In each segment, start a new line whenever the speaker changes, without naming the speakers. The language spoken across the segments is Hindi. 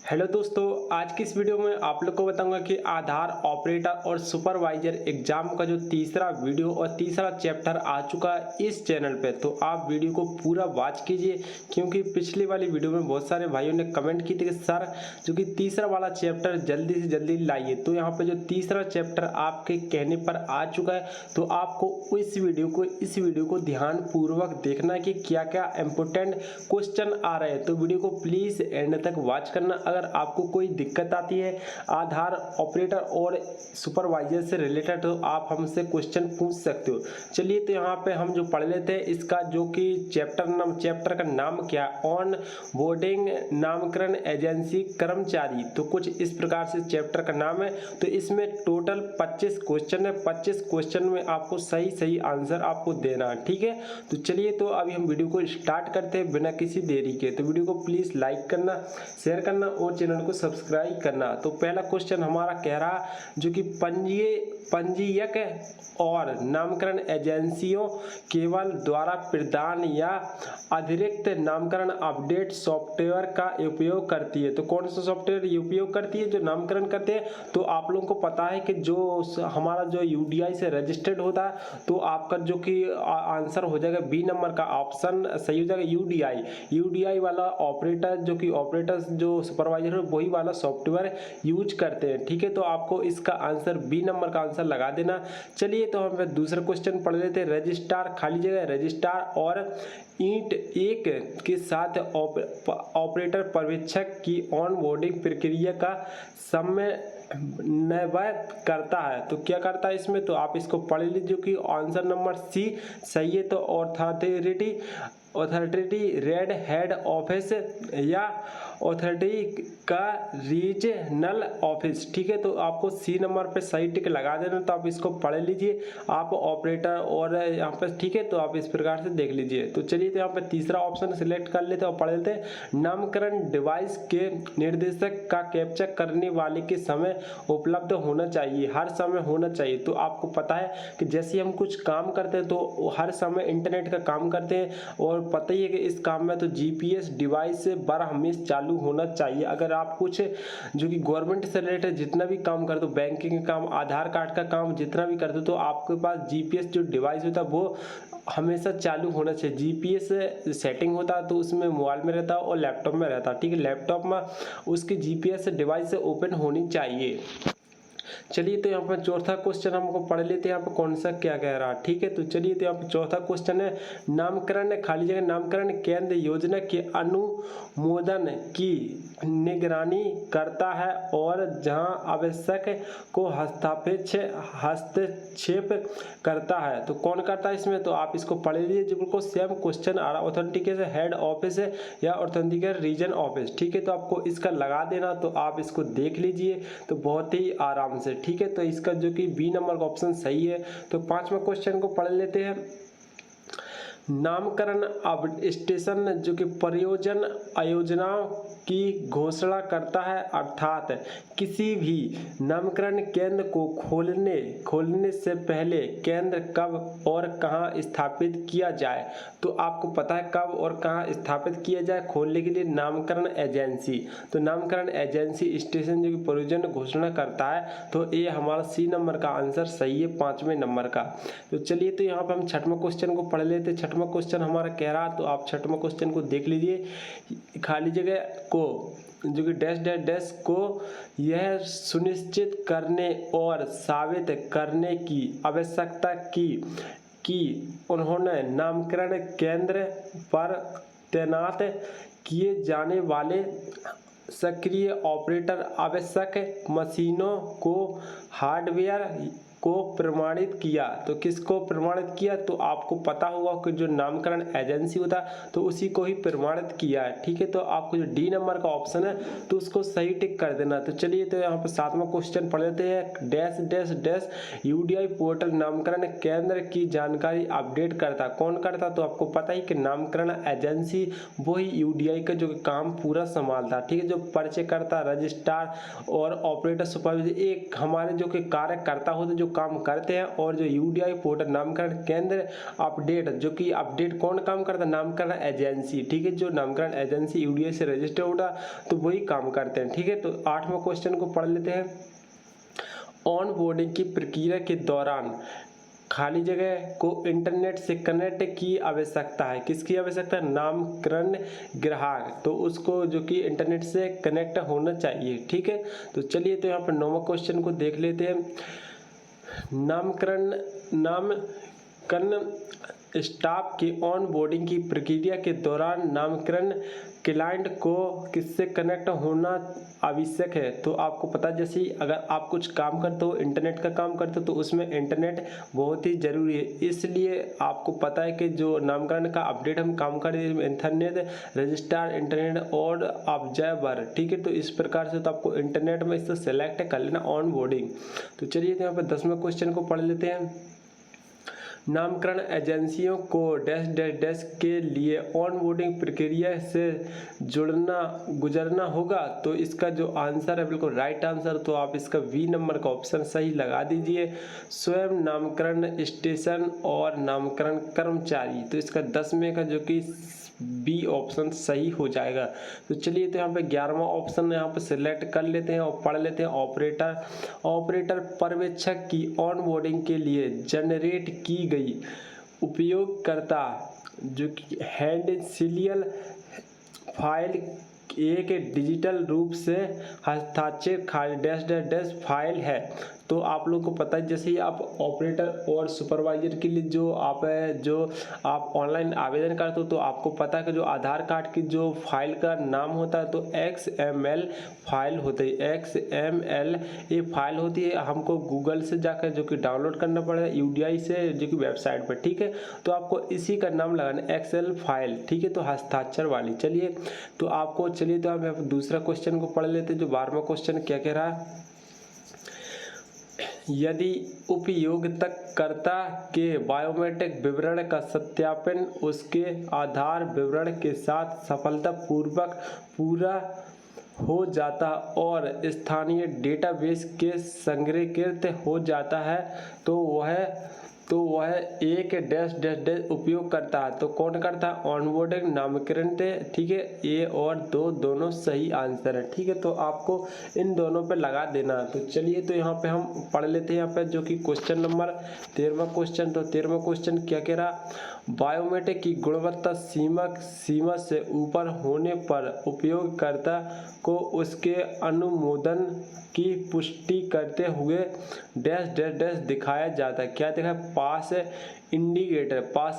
हेलो दोस्तों, आज की इस वीडियो में आप लोग को बताऊंगा कि आधार ऑपरेटर और सुपरवाइजर एग्जाम का जो तीसरा वीडियो और तीसरा चैप्टर आ चुका है इस चैनल पे। तो आप वीडियो को पूरा वॉच कीजिए, क्योंकि पिछली वाली वीडियो में बहुत सारे भाइयों ने कमेंट की थी कि सर जो कि तीसरा वाला चैप्टर जल्दी से जल्दी लाइए। तो यहाँ पे जो तीसरा चैप्टर आपके कहने पर आ चुका है, तो आपको इस वीडियो को ध्यान पूर्वक देखना है कि क्या क्या इंपोर्टेंट क्वेश्चन आ रहे हैं। तो वीडियो को प्लीज एंड तक वॉच करना। अगर आपको कोई दिक्कत आती है आधार ऑपरेटर और सुपरवाइजर से रिलेटेड, तो आप हमसे क्वेश्चन पूछ सकते हो। चलिए, तो यहाँ पे हम जो पढ़ लेते हैं इसका जो कि चैप्टर का नाम क्या है, ऑन बोर्डिंग नामकरण एजेंसी कर्मचारी। तो कुछ इस प्रकार से चैप्टर का नाम है। तो इसमें टोटल 25 क्वेश्चन है। 25 क्वेश्चन में आपको सही सही आंसर आपको देना है, ठीक है। तो चलिए, तो अभी हम वीडियो को स्टार्ट करते हैं बिना किसी देरी के। तो वीडियो को प्लीज लाइक करना, शेयर करना और चैनल को सब्सक्राइब करना। तो पहला क्वेश्चन हमारा कह रहा जो कि पंजीयक और नामकरण एजेंसियों केवल द्वारा प्रदान या अतिरिक्त नामकरण अपडेट सॉफ्टवेयर का उपयोग करती है। तो कौन सा सॉफ्टवेयर उपयोग करती है जो नामकरण करते हैं? तो आप लोगों को पता है कि जो हमारा जो यूडीआई से रजिस्टर्ड होता है, तो आपका जो कि आंसर हो जाएगा बी नंबर का ऑप्शन सही हो जाएगा, यूडीआई वाला ऑपरेटर जो सुपरवाइजर है वही वाला सॉफ्टवेयर यूज करते हैं, ठीक है। तो आपको इसका आंसर बी नंबर का आंसर लगा देना। चलिए, तो हम दूसरा क्वेश्चन पढ़ लेते हैं। रजिस्ट्रार खाली जगह रजिस्ट्रार और ईंट एक के साथ ऑपरेटर पर्यवेक्षक की ऑन बोर्डिंग प्रक्रिया का समन्वय करता है। तो क्या करता है इसमें? तो आप इसको पढ़ लीजिए कि आंसर नंबर सी सही है। तो ऑथोरिटी रेड हेड ऑफिस या ऑथोरिटी का रीजनल ऑफिस, ठीक है। तो आपको सी नंबर पे सही टिक लगा देना। तो आप इसको पढ़ लीजिए, आप ऑपरेटर और यहाँ पे, ठीक है। तो आप इस प्रकार से देख लीजिए। तो चलिए, तो यहाँ पे तीसरा ऑप्शन सिलेक्ट कर लेते हैं और पढ़ लेते हैं। नामकरण डिवाइस के निर्देशक का कैप्चर करने वाले के समय उपलब्ध होना चाहिए, हर समय होना चाहिए। तो आपको पता है कि जैसे हम कुछ काम करते हैं तो हर समय इंटरनेट का काम करते हैं, और पता ही है कि इस काम में तो जीपीएस डिवाइस बार हमेशा चालू होना चाहिए। अगर आप कुछ जो कि गवर्नमेंट से रिलेटेड जितना भी काम करते हो, बैंकिंग का काम, आधार कार्ड का काम जितना भी करते हो, तो आपके पास जीपीएस जो डिवाइस होता है वो हमेशा चालू होना चाहिए। जीपीएस सेटिंग होता है तो उसमें मोबाइल में रहता है और लैपटॉप में रहता है, ठीक है। लैपटॉप में उसकी जीपीएस डिवाइस ओपन होनी चाहिए। चलिए, तो यहाँ पर चौथा क्वेश्चन हमको पढ़ लेते हैं। यहाँ पर कौन सा क्या कह रहा है, ठीक है। तो चलिए, तो यहाँ पर चौथा क्वेश्चन है। नामकरण खाली जगह नामकरण केंद्र योजना के अनुमोदन की निगरानी करता है और जहां आवश्यक को हस्तक्षेप करता है। तो कौन करता है इसमें? तो आप इसको पढ़ लीजिए, जो बिल्कुल सेम क्वेश्चन आ रहा है। ऑथेंटिकेशन हेड ऑफिस है या ऑथेंटिकेशन रीजन ऑफिस, ठीक है। तो आपको इसका लगा देना। तो आप इसको देख लीजिए तो बहुत ही आराम से, ठीक है। तो इसका जो कि बी नंबर का ऑप्शन सही है। तो पांचवा क्वेश्चन को पढ़ लेते हैं। नामकरण अब स्टेशन जो कि परियोजना आयोजनाओं की घोषणा करता है, अर्थात किसी भी नामकरण केंद्र को खोलने से पहले केंद्र कब और कहां स्थापित किया जाए। तो आपको पता है कब और कहां स्थापित किया जाए खोलने के लिए नामकरण एजेंसी। तो नामकरण एजेंसी स्टेशन जो कि परियोजना घोषणा करता है। तो ये हमारा सी नंबर का आंसर सही है, पांचवें नंबर का। तो चलिए, तो यहाँ पर हम छठवां क्वेश्चन को पढ़ लेते हैं। छठवां क्वेश्चन हमारा कह रहा, तो आप छठवां क्वेश्चन को देख लीजिए। खाली जगह को जो कि डैश डैश डैश को यह सुनिश्चित करने और साबित करने की आवश्यकता की कि उन्होंने नामकरण केंद्र पर तैनात किए जाने वाले सक्रिय ऑपरेटर आवश्यक मशीनों को हार्डवेयर को प्रमाणित किया। तो किसको प्रमाणित किया? तो आपको पता होगा कि जो नामकरण एजेंसी होता है तो उसी को ही प्रमाणित किया है, ठीक है। तो आपको जो डी नंबर का ऑप्शन है तो उसको सही टिक कर देना। तो चलिए, तो यहाँ पर सातवां क्वेश्चन पढ़ लेते हैं। Dash dash dash UDI portal नामकरण केंद्र की जानकारी अपडेट करता, कौन करता? तो आपको पता ही कि नामकरण एजेंसी वही यूडीआई का जो काम पूरा संभालता, ठीक है। जो पर्चे करता, रजिस्ट्रार और ऑपरेटर सुपरवाइजर एक हमारे जो कि कार्यकर्ता होते जो काम करते हैं, और जो यूडीआई पोर्टल नामकरण केंद्र अपडेट, जो कि अपडेट कौन काम करता है, नामकरण एजेंसी, ठीक है, जो नामकरण एजेंसी यूडीआई से रजिस्टर होता तो वही काम करते हैं, ठीक है। तो 8वां क्वेश्चन को पढ़ लेते हैं। ऑन बोर्डिंग की प्रक्रिया के दौरान खाली जगह को इंटरनेट से कनेक्ट की आवश्यकता है, किसकी आवश्यकता है, नामकरण ग्राहक, तो उसको जो कि इंटरनेट से कनेक्ट होना चाहिए, ठीक है। तो चलिए तो यहाँ पर 9वां क्वेश्चन को देख लेते हैं। नामकरण स्टाफ की ऑन बोर्डिंग की प्रक्रिया के दौरान नामकरण क्लाइंट को किससे कनेक्ट होना आवश्यक है। तो आपको पता, जैसे अगर आप कुछ काम करते हो, इंटरनेट का काम करते हो, तो उसमें इंटरनेट बहुत ही ज़रूरी है। इसलिए आपको पता है कि जो नामकरण का अपडेट हम काम करें, इंटरनेट रजिस्ट्रार, इंटरनेट और ऑब्जर्वर, ठीक है। तो इस प्रकार से तो आपको इंटरनेट में इससे सेलेक्ट कर लेना ऑन बोर्डिंग। तो चलिए तो यहाँ पर 10वें क्वेश्चन को पढ़ लेते हैं। नामकरण एजेंसियों को डैश डैश डैश के लिए ऑन बोर्डिंग प्रक्रिया से गुजरना होगा। तो इसका जो आंसर है बिल्कुल राइट आंसर, तो आप इसका बी नंबर का ऑप्शन सही लगा दीजिए। स्वयं नामकरण स्टेशन और नामकरण कर्मचारी, तो इसका 10 में का जो कि बी ऑप्शन सही हो जाएगा। तो चलिए तो यहाँ पे 11वां ऑप्शन यहाँ पे सिलेक्ट कर लेते हैं और पढ़ लेते हैं। ऑपरेटर पर्यवेक्षक की ऑन बोर्डिंग के लिए जनरेट की गई उपयोगकर्ता जो कि हैंड सीरियल फाइल एक डिजिटल रूप से हस्ताक्षरित डैश डैश डैश फाइल है। तो आप लोग को पता है, जैसे ही आप ऑपरेटर और सुपरवाइजर के लिए जो आप ऑनलाइन आवेदन करते हो, तो आपको पता है कि जो आधार कार्ड की जो फाइल का नाम होता है तो XML फाइल होती है। XML ये फाइल होती है, हमको गूगल से जाकर जो कि डाउनलोड करना पड़ेगा यूडीआई से जो कि वेबसाइट पर, ठीक है। तो आपको इसी का नाम लगाना एक्सेल फाइल, ठीक है, तो हस्ताक्षर वाली। चलिए तो आपको, चलिए तो हम दूसरा क्वेश्चन को पढ़ लेते हैं। जो 12वां क्वेश्चन क्या कह रहा है, यदि उपयोगकर्ता के बायोमेट्रिक विवरण का सत्यापन उसके आधार विवरण के साथ सफलतापूर्वक पूरा हो जाता और स्थानीय डेटाबेस के संग्रहीत हो जाता है तो वह एक डैश डैश डैश उपयोग करता है। तो कौन करता है, ऑनबोर्डिंग नामकरण, ठीक है। ए और दो दोनों सही आंसर है, ठीक है। तो आपको इन दोनों पे लगा देना। तो चलिए तो यहाँ पे हम पढ़ लेते हैं यहाँ पे जो कि क्वेश्चन नंबर 13वां क्वेश्चन। तो 13वां क्वेश्चन क्या कह रहा, बायोमेट्रिक की गुणवत्ता सीमा से ऊपर होने पर उपयोगकर्ता को उसके अनुमोदन की पुष्टि करते हुए डैश डैश डैश दिखाया जाता है। क्या दिखाया, पास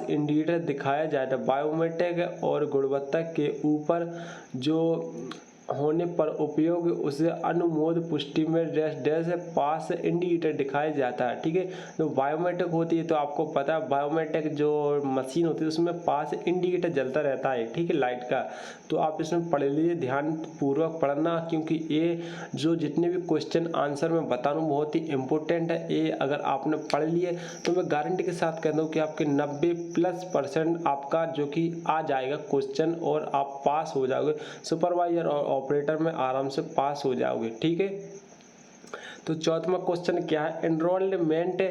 इंडिकेटर दिखाया जाता है। बायोमेट्रिक और गुणवत्ता के ऊपर जो होने पर उपयोग उसे अनुमोद पुष्टि में डैश डैश पास इंडिकेटर दिखाया जाता है, ठीक है। तो बायोमेट्रिक होती है, तो आपको पता है बायोमेट्रिक जो मशीन होती है उसमें पास इंडिकेटर जलता रहता है, ठीक है, लाइट का। तो आप इसमें पढ़ लीजिए, ध्यान पूर्वक पढ़ना, क्योंकि ये जो जितने भी क्वेश्चन आंसर मैं बता रहा हूँ बहुत ही इंपॉर्टेंट है। ये अगर आपने पढ़ लिए तो मैं गारंटी के साथ कहता हूँ कि आपके 90+% आपका जो कि आ जाएगा क्वेश्चन और आप पास हो जाओगे। सुपरवाइजर और ऑपरेटर में आराम से पास हो जाओगे, ठीक है। तो 14वां क्वेश्चन क्या है, एनरोलमेंट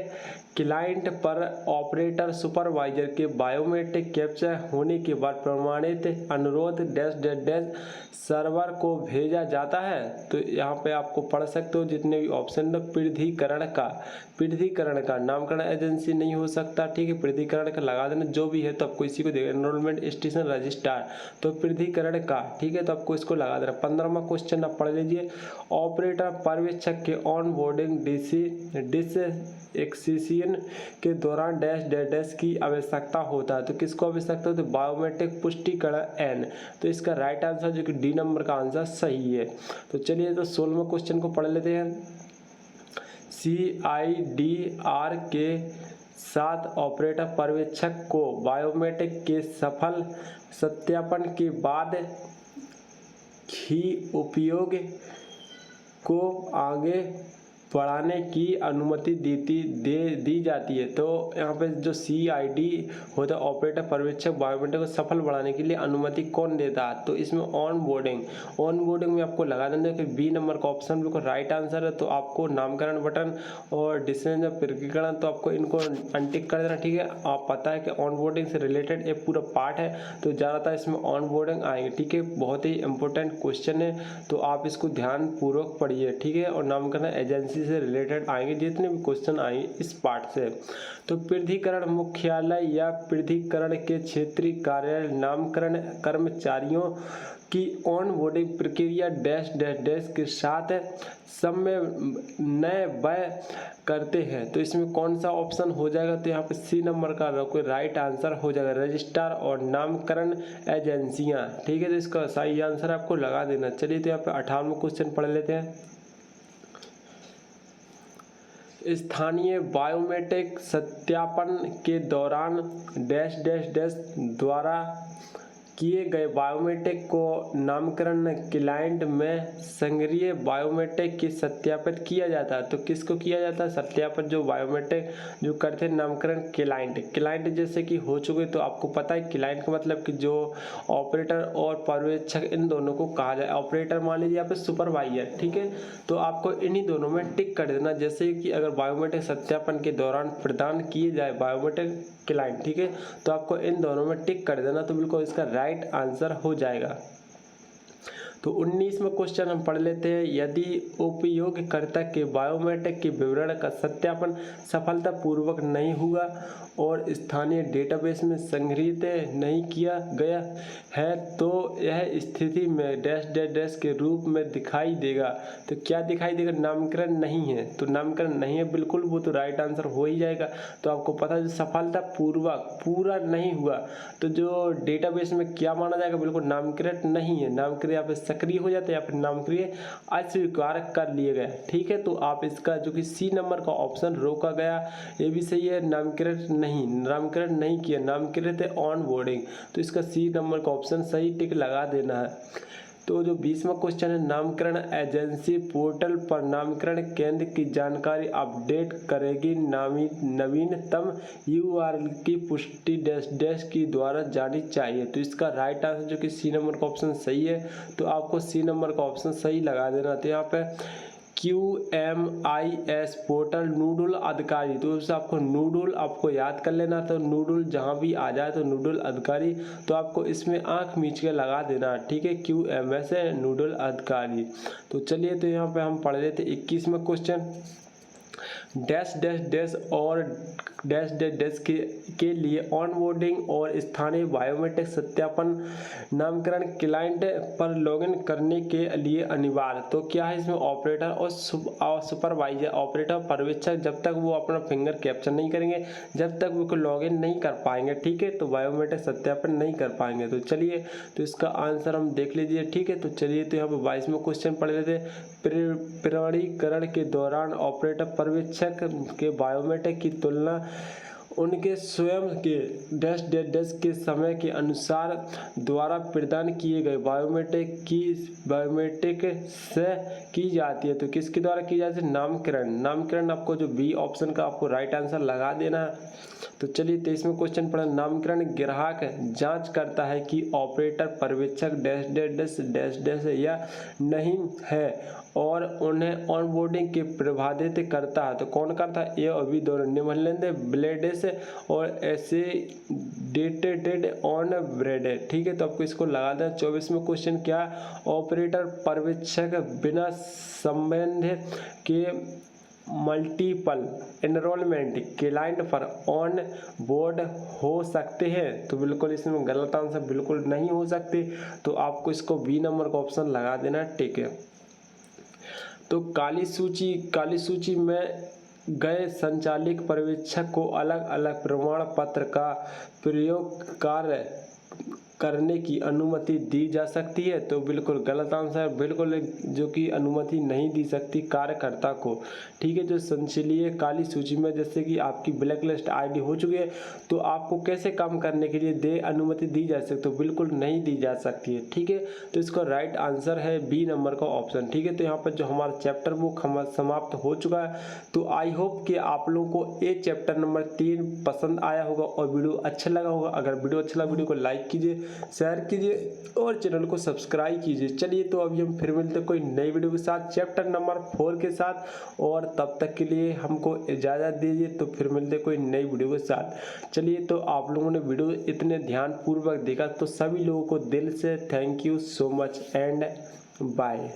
क्लाइंट पर ऑपरेटर सुपरवाइजर के बायोमेट्रिक कैप्चर होने के बाद प्रमाणित अनुरोध डैश डैश डैश सर्वर को भेजा जाता है। तो यहाँ पे आपको पढ़ सकते हो जितने भी ऑप्शन है, प्राधिकरण का नामकरण एजेंसी नहीं हो सकता, ठीक है, प्राधिकरण का लगा देना, जो भी है तो आपको इसी को देगा। एनरोलमेंट स्टेशन रजिस्ट्रार, तो प्राधिकरण का, ठीक है, तो आपको इसको लगा देना। 15वां क्वेश्चन आप पढ़ लीजिए, ऑपरेटर पर्यवेक्षक के ऑन बोर्डिंग डिसएक्सेशन के दौरान डैश डैश डैश की आवश्यकता होता है। तो किसको आवश्यकता होती है, बायोमेट्रिक पुष्टिकरण एन। तो इसका राइट आंसर जो कि डी नंबर का आंसर सही है। तो चलिए तो 16वें क्वेश्चन को पढ़ लेते हैं। CIDR के साथ ऑपरेटर पर्यवेक्षक को बायोमेट्रिक के सफल सत्यापन के बाद ही उपयोग को आगे बढ़ाने की अनुमति दी जाती है। तो यहाँ पे जो CID होता है ऑपरेटर पर्यवेक्षक बायोमेट्रिक को सफल बढ़ाने के लिए अनुमति कौन देता है? तो इसमें ऑन बोर्डिंग में आपको लगा देना कि बी नंबर का ऑप्शन बिल्कुल राइट आंसर है। तो आपको नामकरण बटन और डिस्टेंस पृथकीकरण तो आपको इनको अनटिक कर देना, ठीक है। आप पता है कि ऑन बोर्डिंग से रिलेटेड एक पूरा पार्ट है, तो ज़्यादातर इसमें ऑन बोर्डिंग आएंगे, ठीक है। बहुत ही इंपॉर्टेंट क्वेश्चन है, तो आप इसको ध्यान पूर्वक पढ़िए, ठीक है। और नामकरण एजेंसी से रिलेटेड आएंगे जितने भी क्वेश्चन आएंगे इस पार्ट से। तो प्राधिकरण मुख्यालय या प्राधिकरण के क्षेत्रीय कार्यालय नामकरण कर्मचारियों की ऑन बोर्डिंग प्रक्रिया डैश डैश डैश के साथ समन्वय करते हैं। तो इसमें कौन सा ऑप्शन हो जाएगा? तो यहाँ पे C नंबर का कोई राइट आंसर हो जाएगा, रजिस्ट्रार और नामकरण एजेंसियां, ठीक है। तो इसका सही आंसर आपको लगा देना। चलिए तो यहाँ पे 58वां क्वेश्चन पढ़ लेते हैं। स्थानीय बायोमेट्रिक सत्यापन के दौरान डैश डैश डैश द्वारा किए गए बायोमेट्रिक को नामकरण क्लाइंट में संग्रहीय बायोमेट्रिक की सत्यापित किया जाता है। तो किसको किया जाता है सत्यापित? जो बायोमेट्रिक जो करते हैं नामकरण क्लाइंट जैसे कि हो चुके, तो आपको पता है क्लाइंट का मतलब कि जो ऑपरेटर और पर्यवेक्षक इन दोनों को कहा जाए। ऑपरेटर मान लीजिए यहाँ पे सुपरवाइजर, ठीक है। तो आपको इन्हीं दोनों में टिक कर देना, जैसे कि अगर बायोमेट्रिक सत्यापन के दौरान प्रदान किए जाए बायोमेट्रिक क्लाइंट, ठीक है। तो आपको इन दोनों में टिक कर देना, तो बिल्कुल इसका राइट आंसर हो जाएगा। तो 19वां क्वेश्चन हम पढ़ लेते हैं। यदि उपयोगकर्ता के बायोमेट्रिक के विवरण का सत्यापन सफलतापूर्वक नहीं हुआ और स्थानीय डेटाबेस में संग्रहीत नहीं किया गया है, तो यह स्थिति में डैश डैश डैश के रूप में दिखाई देगा। तो क्या दिखाई देगा? नामकरण नहीं है। तो नामकरण नहीं है बिल्कुल, वो तो राइट आंसर हो ही जाएगा। तो आपको पता है सफलतापूर्वक पूरा नहीं हुआ, तो जो डेटाबेस में क्या माना जाएगा? बिल्कुल नामकरण नहीं है। नामकरण यहाँ पे सक्रिय हो जाता है या फिर नामक्रिय अस्वीकार कर लिए गए, ठीक है। तो आप इसका जो कि C नंबर का ऑप्शन रोका गया, ये भी सही है। नामकरण नहीं किया, नामकृत ऑन बोर्डिंग, तो इसका C नंबर का ऑप्शन सही टिक लगा देना है। तो जो 20वां क्वेश्चन है, नामकरण एजेंसी पोर्टल पर नामकरण केंद्र की जानकारी अपडेट करेगी। नवीनतम URL की पुष्टि डैश डैश की द्वारा जानी चाहिए। तो इसका राइट आंसर जो कि C नंबर का ऑप्शन सही है, तो आपको C नंबर का ऑप्शन सही लगा देना। तो यहाँ पे QMIS पोर्टल नूडल अधिकारी, तो उससे आपको नूडल आपको याद कर लेना। तो नूडल जहाँ भी आ जाए तो नूडल अधिकारी, तो आपको इसमें आंख मीच के लगा देना, ठीक है। QMS है नूडल अधिकारी। तो चलिए तो यहाँ पे हम पढ़ लेते 21वां क्वेश्चन। डैश डैश डैश और डैश डैश डैश के लिए ऑनबोर्डिंग और स्थानीय बायोमेट्रिक सत्यापन नामकरण क्लाइंट पर लॉगिन करने के लिए अनिवार्य। तो क्या है इसमें? ऑपरेटर और सुपरवाइजर, ऑपरेटर पर्यवेक्षक जब तक वो अपना फिंगर कैप्चर नहीं करेंगे, जब तक वो लॉगिन नहीं कर पाएंगे, ठीक है, तो बायोमेट्रिक सत्यापन नहीं कर पाएंगे। तो चलिए तो इसका आंसर हम देख लीजिए, ठीक है। तो चलिए तो यहाँ पर 22वां क्वेश्चन पढ़ लेते। प्रमाणीकरण के दौरान ऑपरेटर पर्यवेक्षक के बायोमेट्रिक की तुलना उनके स्वयं के डैश डैश डैश के समय के अनुसार द्वारा प्रदान किए गए बायोमेट्रिक से की जाती है। तो किसके द्वारा की जाती है? नामकरण आपको जो B ऑप्शन का आपको राइट आंसर लगा देना है। तो चलिए 23वां क्वेश्चन पढ़ें। नामकरण ग्राहक जांच करता है कि ऑपरेटर पर्यवेक्षक dash dash dash dash dash या नहीं है और उन्हें ऑनबोर्डिंग के प्रभावित करता है। तो कौन करता है? ए और बी दोनों निम्नलिखित ब्लेडेस और ऐसे डेटेड ऑन ब्रेड, ठीक है। तो आपको इसको लगा दें। 24वां क्वेश्चन क्या? ऑपरेटर पर्यवेक्षक बिना संबंध के मल्टीपल एनरोलमेंट क्लाइंट पर ऑन बोर्ड हो सकते हैं। तो बिल्कुल इसमें गलत आंसर बिल्कुल नहीं हो सकते, तो आपको इसको B नंबर का ऑप्शन लगा देना, ठीक है। तो काली सूची में गए संचालित पर्यवेक्षक को अलग अलग प्रमाण पत्र का प्रयोग कार्य करने की अनुमति दी जा सकती है? तो बिल्कुल गलत आंसर, बिल्कुल जो कि अनुमति नहीं दी सकती कार्यकर्ता को। ठीक है, जो संसदीय काली सूची में जैसे कि आपकी ब्लैक लिस्ट आईडी हो चुकी है, तो आपको कैसे काम करने के लिए अनुमति दी जा सकती है? तो बिल्कुल नहीं दी जा सकती है। ठीक है, तो इसका राइट आंसर है बी नंबर का ऑप्शन। ठीक है, तो यहाँ पर जो हमारा चैप्टर वो समाप्त हो चुका है। तो आई होप कि आप लोगों को ये चैप्टर नंबर 3 पसंद आया होगा और वीडियो अच्छा लगा होगा। अगर वीडियो अच्छा लगा, वीडियो को लाइक कीजिए, शेयर कीजिए और चैनल को सब्सक्राइब कीजिए। चलिए, तो अभी हम फिर मिलते हैं कोई नई वीडियो के साथ, चैप्टर नंबर 4 के साथ, और तब तक के लिए हमको इजाज़त दीजिए। तो फिर मिलते हैं कोई नई वीडियो के साथ। चलिए, तो आप लोगों ने वीडियो इतने ध्यानपूर्वक देखा, तो सभी लोगों को दिल से thank you so much and bye.